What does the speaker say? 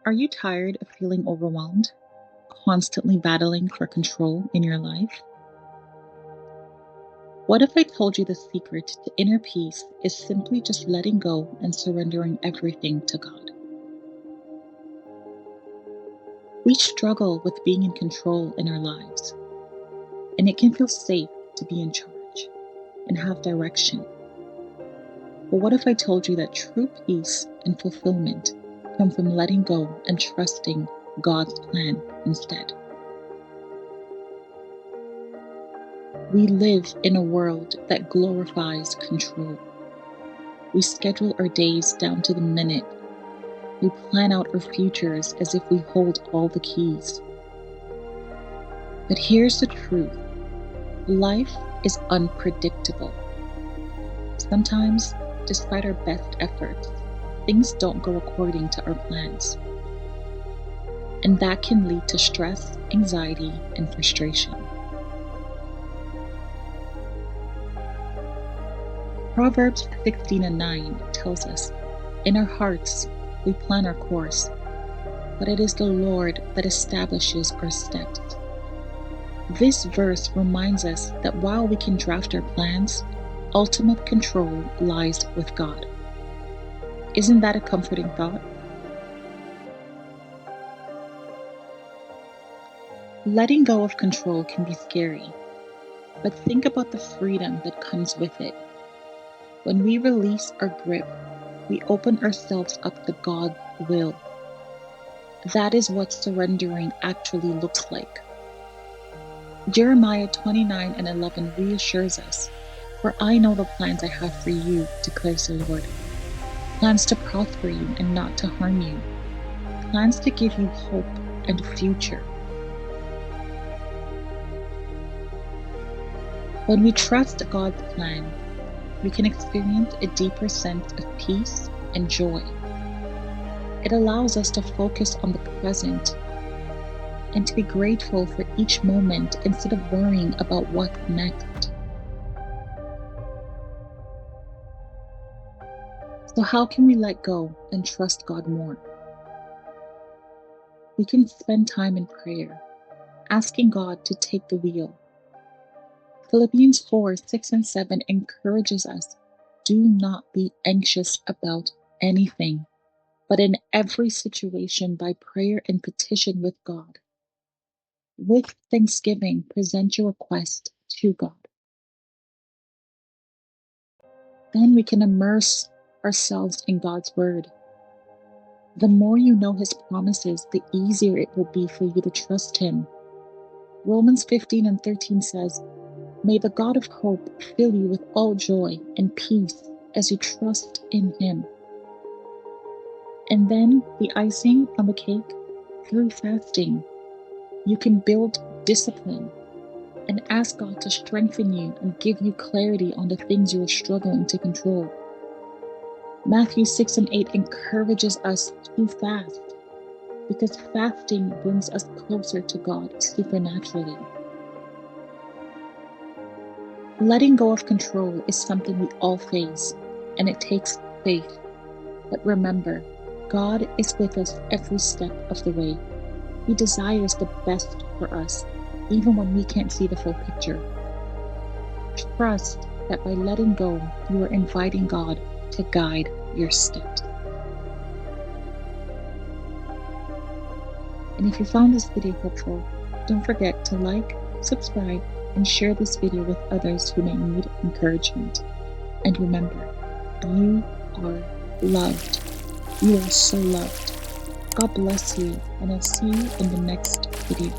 Are you tired of feeling overwhelmed, constantly battling for control in your life? What if I told you the secret to inner peace is simply just letting go and surrendering everything to God? We struggle with being in control in our lives, and it can feel safe to be in charge and have direction. But what if I told you that true peace and fulfillment come from letting go and trusting God's plan instead? We live in a world that glorifies control. We schedule our days down to the minute. We plan out our futures as if we hold all the keys. But here's the truth. Life is unpredictable. Sometimes, despite our best efforts, things don't go according to our plans. And that can lead to stress, anxiety, and frustration. Proverbs 16:9 tells us, "In our hearts we plan our course, but it is the Lord that establishes our steps." This verse reminds us that while we can draft our plans, ultimate control lies with God. Isn't that a comforting thought? Letting go of control can be scary, but think about the freedom that comes with it. When we release our grip, we open ourselves up to God's will. That is what surrendering actually looks like. Jeremiah 29:11 reassures us, "For I know the plans I have for you, declares the Lord. Plans to prosper you and not to harm you. Plans to give you hope and a future." When we trust God's plan, we can experience a deeper sense of peace and joy. It allows us to focus on the present and to be grateful for each moment instead of worrying about what's next. So how can we let go and trust God more? We can spend time in prayer, asking God to take the wheel. Philippians 4:6-7 encourages us, "Do not be anxious about anything, but in every situation by prayer and petition with God. With thanksgiving, present your request to God." Then we can immerse ourselves in God's Word. The more you know His promises, the easier it will be for you to trust Him. Romans 15:13 says, "May the God of hope fill you with all joy and peace as you trust in Him." And then the icing on the cake, through fasting, you can build discipline and ask God to strengthen you and give you clarity on the things you are struggling to control. Matthew 6:8 encourages us to fast because fasting brings us closer to God supernaturally. Letting go of control is something we all face, and it takes faith. But remember, God is with us every step of the way. He desires the best for us, even when we can't see the full picture. Trust that by letting go, you are inviting God to guide your steps. And if you found this video helpful, don't forget to like, subscribe, and share this video with others who may need encouragement. And remember, you are loved. You are so loved. God bless you, and I'll see you in the next video.